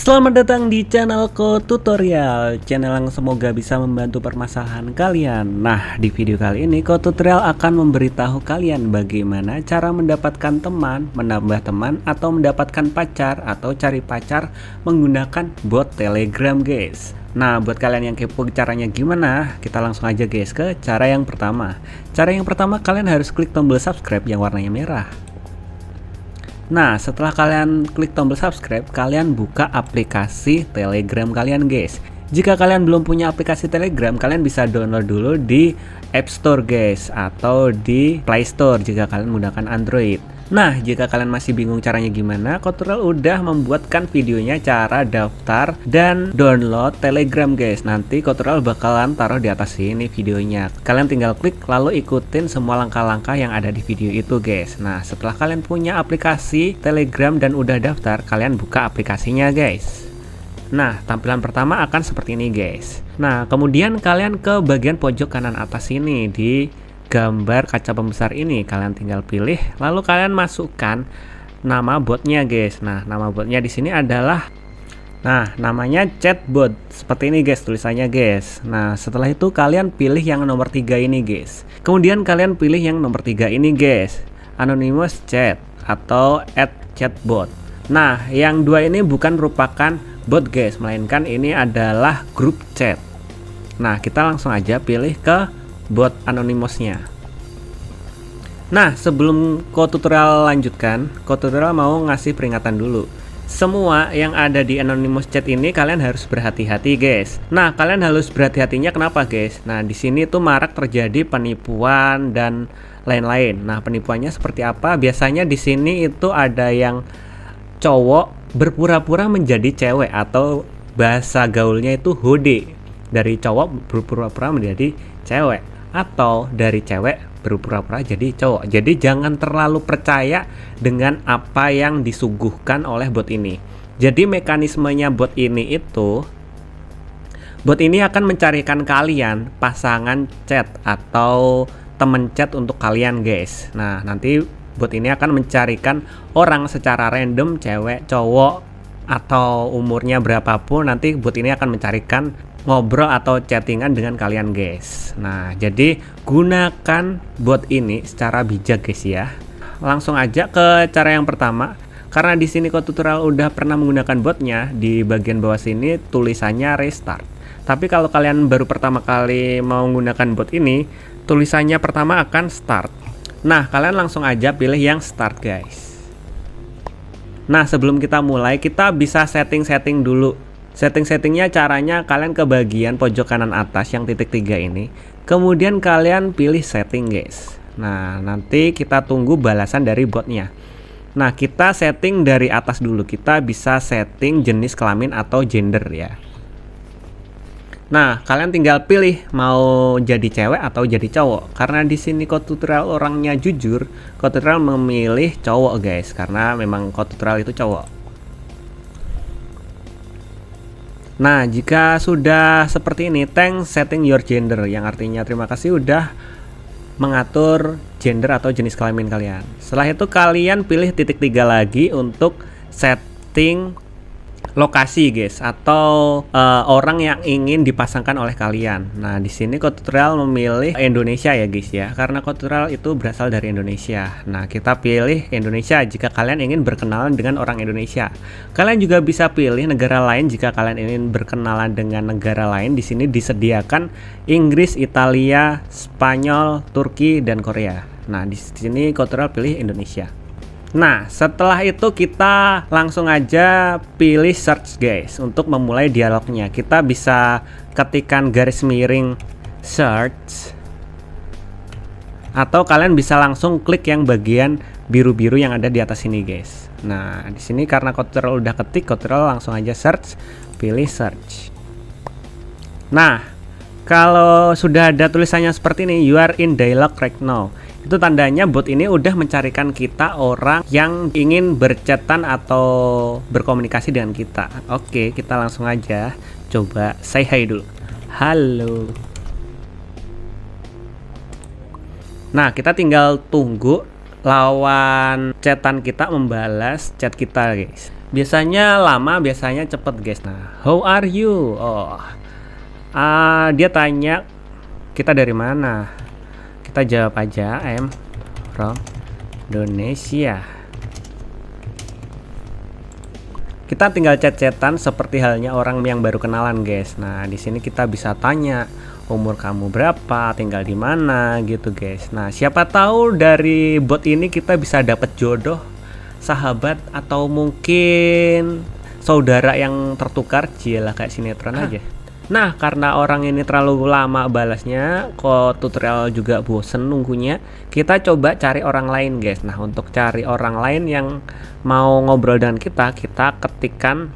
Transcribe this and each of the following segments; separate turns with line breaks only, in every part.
Selamat datang di channel Tutorial, channel yang semoga bisa membantu permasalahan kalian. Nah, di video kali ini Tutorial akan memberitahu kalian bagaimana cara mendapatkan teman, menambah teman, atau mendapatkan pacar, atau cari pacar menggunakan bot Telegram, guys. Nah, buat kalian yang kepo caranya gimana, kita langsung aja guys ke cara yang pertama. Cara yang pertama, kalian harus klik tombol subscribe yang warnanya merah. Nah, setelah kalian klik tombol subscribe, kalian buka aplikasi Telegram kalian, guys. Jika kalian belum punya aplikasi Telegram, kalian bisa download dulu di App Store, guys, atau di Play Store jika kalian menggunakan Android. Nah, jika kalian masih bingung caranya gimana, Tutorial udah membuatkan videonya cara daftar dan download Telegram, guys. Nanti Tutorial bakalan taruh di atas sini videonya. Kalian tinggal klik lalu ikutin semua langkah-langkah yang ada di video itu, guys. Nah, setelah kalian punya aplikasi Telegram dan udah daftar, kalian buka aplikasinya, guys. Nah, tampilan pertama akan seperti ini, guys. Nah, kemudian kalian ke bagian pojok kanan atas ini di gambar kaca pembesar ini, kalian tinggal pilih, lalu kalian masukkan nama botnya, guys. Nah, nama botnya di sini adalah, namanya chatbot seperti ini, guys, tulisannya, guys. Nah, setelah itu kalian pilih yang nomor 3 ini, guys. Kemudian kalian pilih yang nomor 3 ini, guys, anonymous chat atau @chatbot. Nah, yang dua ini bukan merupakan bot, guys, melainkan ini adalah grup chat. Nah, kita langsung aja pilih ke bot anonymousnya. Nah, sebelum Tutorial lanjutkan, Tutorial mau ngasih peringatan dulu. Semua yang ada di anonymous chat ini kalian harus berhati-hati, guys. Nah, kalian harus berhati-hatinya kenapa, guys? Nah, di sini tuh marak terjadi penipuan dan lain-lain. Nah, penipuannya seperti apa? Biasanya di sini itu ada yang cowok berpura-pura menjadi cewek, atau bahasa gaulnya itu hode. Dari cowok berpura-pura menjadi cewek, atau dari cewek berpura-pura jadi cowok. Jadi jangan terlalu percaya dengan apa yang disuguhkan oleh bot ini. Jadi mekanismenya bot ini akan mencarikan kalian pasangan chat atau temen chat untuk kalian, guys. Nah, nanti bot ini akan mencarikan orang secara random, cewek, cowok, atau umurnya berapapun. Nanti bot ini akan mencarikan ngobrol atau chattingan dengan kalian, guys. Nah, jadi gunakan bot ini secara bijak, guys, ya. Langsung aja ke cara yang pertama. Karena di sini Tutorial udah pernah menggunakan botnya, di bagian bawah sini tulisannya restart. Tapi kalau kalian baru pertama kali mau menggunakan bot ini, tulisannya pertama akan start. Nah, kalian langsung aja pilih yang start, guys. Nah, sebelum kita mulai, kita bisa setting-setting dulu. Setting-settingnya caranya kalian ke bagian pojok kanan atas yang titik 3 ini. Kemudian kalian pilih setting, guys. Nah, nanti kita tunggu balasan dari botnya. Nah, kita setting dari atas dulu. Kita bisa setting jenis kelamin atau gender, ya. Nah, kalian tinggal pilih mau jadi cewek atau jadi cowok. Karena di sini Tutorial orangnya jujur, Tutorial memilih cowok, guys, karena memang Tutorial itu cowok. Nah, jika sudah seperti ini, thanks setting your gender, yang artinya terima kasih udah mengatur gender atau jenis kelamin kalian. Setelah itu kalian pilih titik 3 lagi untuk setting lokasi, guys, atau orang yang ingin dipasangkan oleh kalian. Nah, di sini Tutorial memilih Indonesia, ya, guys, ya, karena Tutorial itu berasal dari Indonesia. Nah, kita pilih Indonesia jika kalian ingin berkenalan dengan orang Indonesia. Kalian juga bisa pilih negara lain jika kalian ingin berkenalan dengan negara lain. Di sini disediakan Inggris, Italia, Spanyol, Turki, dan Korea. Nah, di sini Tutorial pilih Indonesia. Nah, setelah itu kita langsung aja pilih search, guys, untuk memulai dialognya. Kita bisa ketikkan garis miring search, atau kalian bisa langsung klik yang bagian biru-biru yang ada di atas sini, guys. Nah, di sini karena Tutorial udah ketik, Tutorial langsung aja search, pilih search. Nah, kalau sudah ada tulisannya seperti ini, you are in dialogue right now, itu tandanya bot ini udah mencarikan kita orang yang ingin berchatan atau berkomunikasi dengan kita. Oke, kita langsung aja coba say hi dulu. Halo. Nah, kita tinggal tunggu lawan chatan kita membalas chat kita, guys. Biasanya lama, biasanya cepet guys. Nah, how are you? Oh, dia tanya kita dari mana. Kita jawab aja, I'm from Indonesia. Kita tinggal chat-chatan seperti halnya orang yang baru kenalan guys. Nah, di sini kita bisa tanya umur kamu berapa, tinggal di mana gitu guys. Nah, siapa tahu dari bot ini kita bisa dapat jodoh, sahabat, atau mungkin saudara yang tertukar. Cilah kayak sinetron aja. Nah, karena orang ini terlalu lama balasnya, kok tutorial juga bosen nunggunya, kita coba cari orang lain guys. Nah, untuk cari orang lain yang mau ngobrol dengan kita ketikkan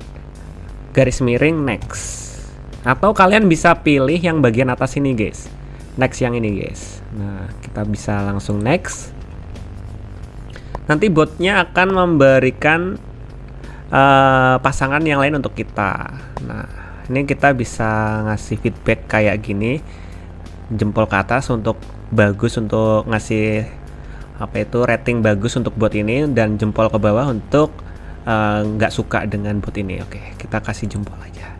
garis miring next. Atau kalian bisa pilih yang bagian atas ini guys, next yang ini guys. Nah, kita bisa langsung next. Nanti botnya akan memberikan pasangan yang lain untuk kita. Nah, ini kita bisa ngasih feedback kayak gini, jempol ke atas untuk bagus, untuk ngasih apa itu rating bagus untuk bot ini, dan jempol ke bawah untuk nggak suka dengan bot ini. Oke, kita kasih jempol aja.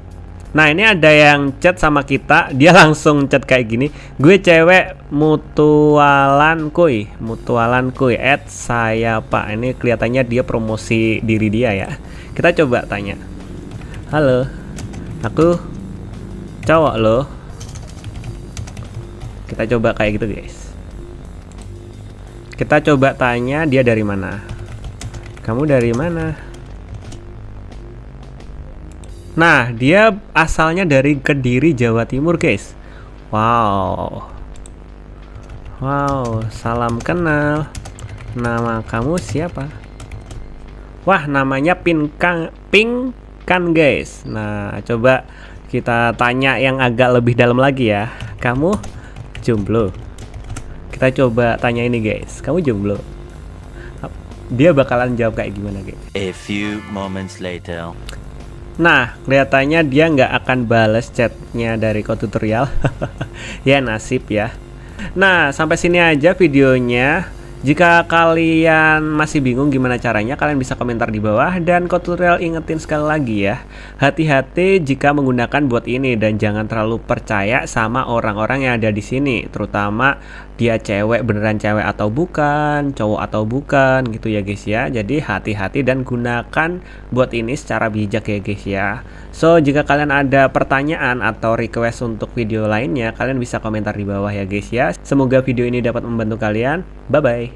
Nah, ini ada yang chat sama kita, dia langsung chat kayak gini, gue cewek mutualan kuy saya pak. Ini kelihatannya dia promosi diri dia ya. Kita coba tanya, halo, aku cowok loh. Kita coba kayak gitu guys. Kita coba tanya dia dari mana. Kamu dari mana? Nah, dia asalnya dari Kediri, Jawa Timur guys. Wow, salam kenal. Nama kamu siapa? Wah, namanya Pink kan guys. Nah, coba kita tanya yang agak lebih dalam lagi ya. Kamu jomblo? Kita coba tanya ini guys, kamu jomblo? Dia bakalan jawab kayak gimana guys?
A few moments later.
Nah, kelihatannya dia nggak akan balas chatnya dari tutorial. Ya nasib ya. Nah, sampai sini aja videonya. Jika kalian masih bingung gimana caranya, kalian bisa komentar di bawah. Dan tutorial ingetin sekali lagi ya, hati-hati jika menggunakan bot ini dan jangan terlalu percaya sama orang-orang yang ada di sini, terutama dia cewek beneran cewek atau bukan, cowok atau bukan gitu ya guys ya. Jadi hati-hati dan gunakan bot ini secara bijak ya guys ya. So, jika kalian ada pertanyaan atau request untuk video lainnya, kalian bisa komentar di bawah ya guys ya. Semoga video ini dapat membantu kalian. Bye bye.